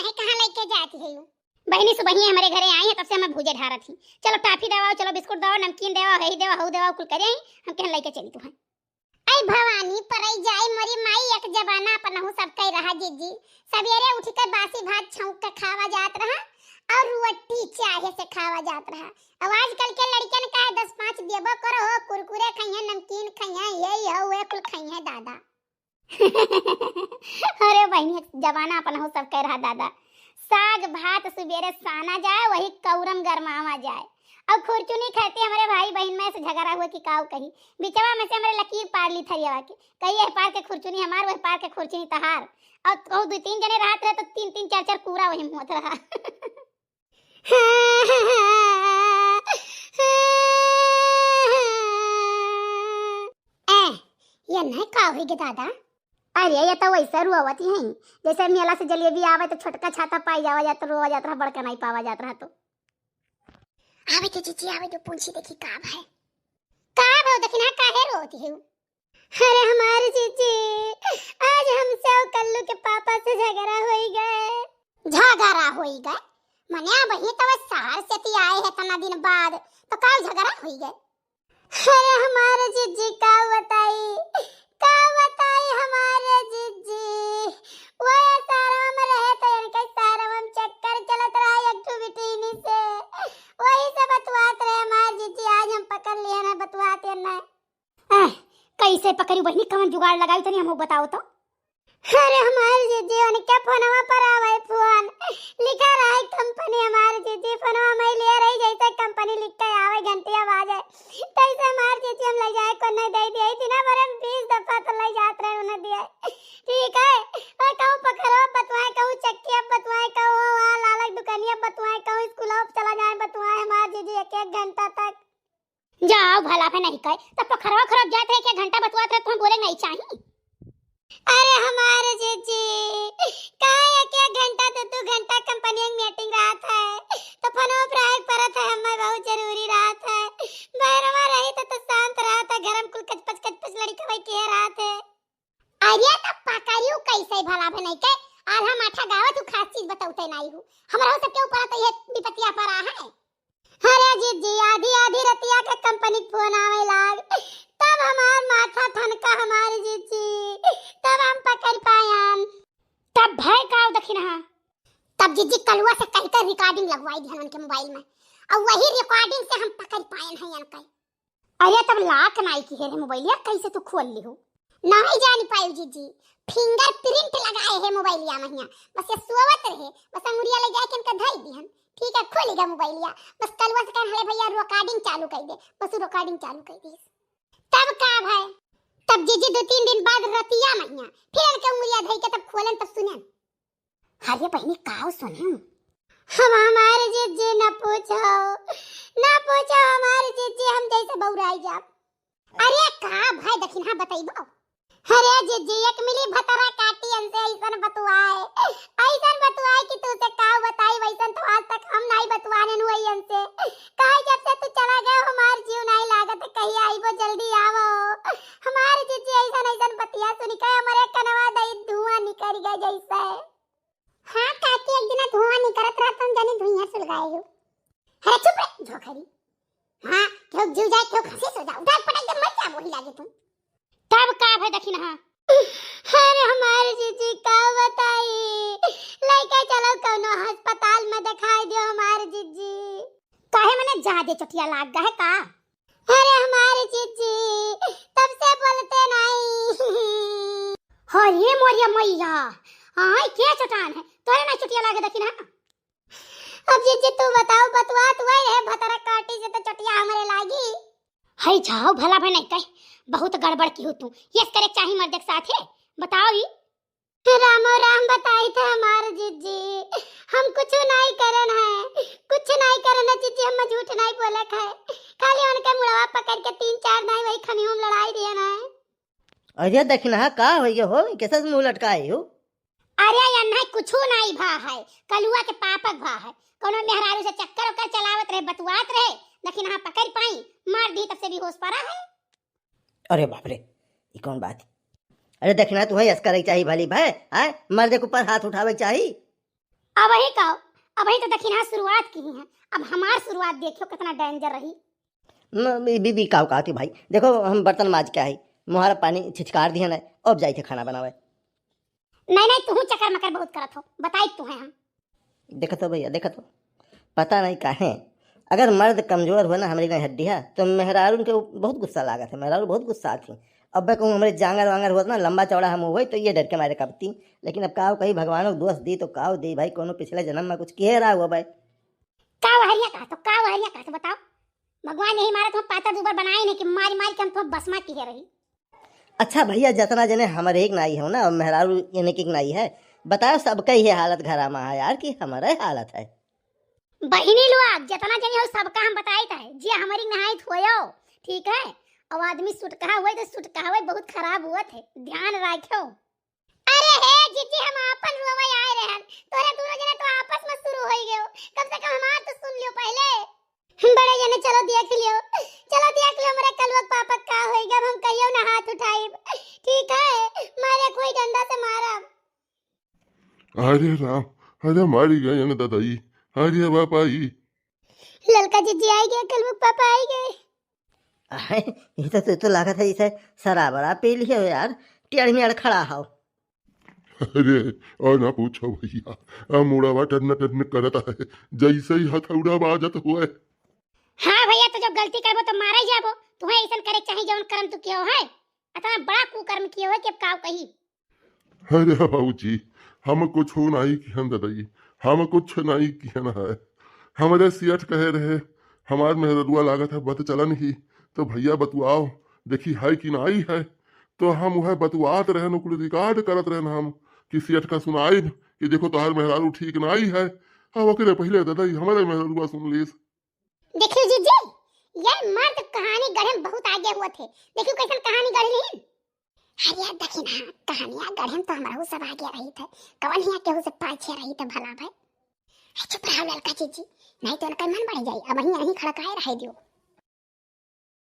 नहीं कहाँ लेके जाती है यू। बहनी सुबह ही हमारे घरे आई है, तब से मैं भूजे ढा रही थी। चलो टाफी देवाओ, चलो बिस्कुट देवाओ, नमकीन देवाओ, हई देवाओ, हऊ देवाओ, कुल करे हम कहीं लेके चली तुम्हें। आई भवानी परई जाए मोरी माई, एक जमाना अपनहु सब कह रहा जीजी। सवेरे उठ कर बासी भात छौंक के खावा जात रहा और रोटी चाहे से खावा जात रहा। अब आजकल के लड़कन का 10-5 देबो करो, कुरकुरे खाइए, नमकीन खाइए, यही हो वे कुल खाइए दादा। अरे बहनी जमाना अपनहु सब कह रहा दादा। साग भात सवेरे साना जाए, वही कौरम गरमावा जाए। अब खुरचुनी खाते हमारे भाई बहन में से झगड़ा हुआ कि काऊ कही बिचवा में से हमारे लकीर पार ली थरिया के, कही है पार के खुरचुनी हमार, वह पार के खुरचुनी तहार। और तो 2-3 जने रात रहे तो 3-3 4-4 कूड़ा वही मुँह रहा। ये नहीं का होगी दादा। अरे ये तो वैसा रुआवती है जैसे मेला से जलेबी आवे तो छोटका छाता पाई जावा जाता, रोवा जाता रहा, बड़का नहीं पावा जाता रहा। तो आवे तो जीजी आवे तो पूछी देखी काब है, काब है देखी ना काहे रोती है। अरे हमारे जीजी आज हमसे और कल्लू के पापा से झगड़ा होई गए मने वही तो शहर से ती आए है तना दिन बाद, तो का झगड़ा होई गए। अरे हमारे जीजी का बताई हमारे जीजी वो सारा में रहे तो इनके सारा में चक्कर चलत रहा एक्टिविटी से, वही से बतवात रहे हमारे जीजी। आज हम पकड़ लिए ना बतवाते ना। कैसे पकड़ी बहनी, कौन जुगाड़ लगाई तनी हमको बताओ तो। अरे हमारे जीजी उनके फोनवा पर आवे फोन लिखा रहा है कंपनी, हमारे जीजी फोनवा में ले रही जैसे कंपनी लिख के आवे घंटी आवाज है तैसे हमारे जीजी हम ले जाए को नहीं दे दिए थी ना, पर हम 20 दफा तो ले जात रहे उन्हें दिया। ठीक है और कहूं पकड़ो बतवाए, कहूं चक्की अब बतवाए, कहूं वहां लालक दुकानिया बतवाए, कहूं स्कूल अब चला जाए बतवाए हमारे जीजी 1-1 घंटा तक। जाओ भला पे नहीं कहे तब तो खराब जाते है कि घंटा बतवाते तो हम बोले नहीं चाहिए। अरे हमारे जीजी काय क्या घंटा तो 2 घंटा कंपनी में मीटिंग रात है तो फोन पर परत है, हमें बहुत जरूरी रात है। बाहरवा रही तो शांत रहा था, गरम कुल कचपच लड़का भाई के रात है। अरे तब पकड़ियो कैसे भला पे नहीं के आधा माठा गावत तू खास चीज बताउते नहीं हूं, हमरा सब के ऊपर तो ये विपतिया पर आ है। अरे जीजी आधी रतिया के कंपनी फोन आवे लाग तब हमार माथा ठनका हमारी जीजी, तब हम पकड़ पायन। तब भय का दखिन हां तब जीजी कलुआ से कहकर रिकॉर्डिंग लगवाई दी उनके मोबाइल में और वही रिकॉर्डिंग से हम पकड़ पायन है इनका। अरे तब लाख नाई की है मोबाइलिया कैसे तू खोल ली हो? नहीं जान पाई जीजी, फिंगरप्रिंट लगाए है मोबाइलिया में, बस ये सोवत रहे बस अंगुरिया ले जाके इनका धई दी हम। ठीक है खोलेगा मोबाइलिया, बस कलवा से कहले भैया रिकॉर्डिंग चालू कर दे, बस रिकॉर्डिंग चालू कर दी। तब का भाई तब जीजी 2-3 दिन बाद रतिया महिया फिर के उंगलिया धई के तब खोलन तब सुनन। अरे बहनी काऊ सुने हम हमारे जीजी न पूछो हमारे जीजी हम जैसे बौराई जाब। अरे का भाई दखिन हां बताइबो। अरे जीजी एक मिली भतरा काटी हमसे ऐसन बतुआए कि तू से का बताई वैसन तो आज तक हम नहीं बतवाने नु हमसे। काहे जब से तू चला गया हमार जीव नहीं लागत, कहीं आइबो जल्दी आवो। हमारे जीजी ऐसन बतिया सुनी के हमरे कनवा दई धुआं निकल गया जैसे। हां काकी एक दिन धुआं निकलत रहा तुम जानी धुइयां सुलगाए हो। अरे चुप रे झोखरी। हां क्यों जीव जाए क्यों खसी सो जा उधर पटक के मत जा वही लागे तुम। तब का है दखिन हां। अरे हमारे जीजी का बताई लेके चलो कोनो अस्पताल में दिखाई दियो हमारे जीजी। काहे मने ज्यादा चटिया लाग गए का? अरे हमारे जीजी तब से बोलते नहीं। अरे मोरिया मैया हां क्या चटान है तोरे ना चटिया लागे दखिन हां। अब जीजी तू बताओ बतवा तू है भतरा काटी से तो चटिया हमरे लागी। हाय जाओ भला भाई नहीं कह बहुत गड़बड़ की हो तू, ये करे चाही मर्द के साथ है बताओ। ही राम बताई था हमारे जीजी हम कुछ नहीं करन है जीजी, हम झूठ नहीं बोले है, खाली उनके मुड़वा पकड़ के 3-4 नहीं वही खनियों में लड़ाई दिया ना। अरे देखना का हो ये हो कैसे मुंह लटकाए हो? अरे या नहीं कुछ नहीं भा है, कलुआ के पापक भा है, कोनो मेहरारू से चक्कर ओकर चलावत रहे बतवात रहे लेकिन हां पकड़ पाई मार दी तब से भी होश पड़ा है। अरे बाप रे ये कौन बात है? अरे देखना तू है यस करे चाहिए भली भाई है मर्द के ऊपर हाथ उठावे चाहिए। अब वही कहो, अब वही तो दखिना शुरुआत की है। अब हमार शुरुआत देखियो कितना डेंजर रही। न बीबी काव कहती भाई, देखो हम बर्तन माज के आई, मुहारा पानी छिचकार दिया ना, अब जाई थे खाना बनावे। नहीं नहीं, तू चक्कर मकर बहुत करत हो, बताई तू है हम। देखो तो भैया, देखो तो, पता नहीं काहे अगर मर्द कमजोर हो ना हमारी नहीं हड्डी है तो मेहरारू उनके बहुत गुस्सा लागा था, मेहरारू बहुत गुस्सा थी। अब मैं कहूँ हमारे जांगर वांगर हुआ ना लंबा चौड़ा हम हुए तो ये डर के मारे कपती। लेकिन अब काव कहीं भगवान को दोष दी तो काव दी भाई, कोनो पिछले जन्म में कुछ किए रहा हुआ भाई। का वहरिया कहा तो, का वहरिया कहा तो बताओ। भगवान यही मारा तो पाता दुबर बनाए नहीं कि मारी मारी के हम तो बसमा की रही। अच्छा भैया, जितना जने हमारे एक नाई है ना और मेहरारू यानी कि नाई है, बताओ सबका ही हालत घरामा है यार कि हमारा ही हालत है। बहिनी लोग जितना जने हो सबका हम बताई था जी, हमारी नहाई होयो ठीक है। अब आदमी सुटका हुए तो सुटका हुए बहुत खराब हुआ थे, ध्यान रखो। अरे हे जीजी, हम आपन रोवे आए रहन, तोरे दोनों जने तो आपस में शुरू हो गए, कम से कम हमार तो सुन लियो पहले। बड़े जने चलो देख लियो, चलो देख लियो मेरे कलवक पापा का होएगा, हम कहियो ना हाथ उठाई ठीक है, मारे कोई डंडा से मारा। अरे राम, अरे मारी गए ना दादाई, अरे बाप आई। ललका जीजी आई गए, कलवक पापा आई गए। ये तो लगा था जैसे शराबरा पी लिया हो यार, टेढ़ में खड़ा हो। अरे और ना पूछो भैया, मुड़ावा टन टन करता है जैसे ही हथौड़ा बाजत हुए। हाँ भैया, तो जब गलती करबो तो मारा जाबो, तुम्हें ऐसा करे चाहिए जौन कर्म तू कियो है, इतना बड़ा कुकर्म कियो है कि अब काव कही। अरे बाबूजी, हम कुछ हो नहीं किया दादाई, हम कुछ नहीं किया ना है। हमारे सियठ कहे रहे हमार मेहरुआ लागत है बत चला नहीं, तो भैया बतुआओ देखी है कि नहीं है। तो हम वह बतुआत रहे नुकुल रिकॉर्ड करत रहे हम कि सियठ का सुनाई कि देखो तोहार मेहरारू ठीक नहीं है। अब ओकरे पहले दादाई हमारे मेहरुआ सुन लीस। देखियो जीजी, ये मर्द कहानी गढ़े में बहुत आगे हुए थे, देखियो कैसन कहानी गढ़े नहीं। अरे यार देखी ना, कहानियां गढ़े में तो हमारा सब आगे रही थे, कवन हिया केहू से पाछे रही थे भला भाई। चुप रहो ललका जीजी, नहीं तो उनका मन बढ़ जाई, अब यहीं खड़काए रह दियो।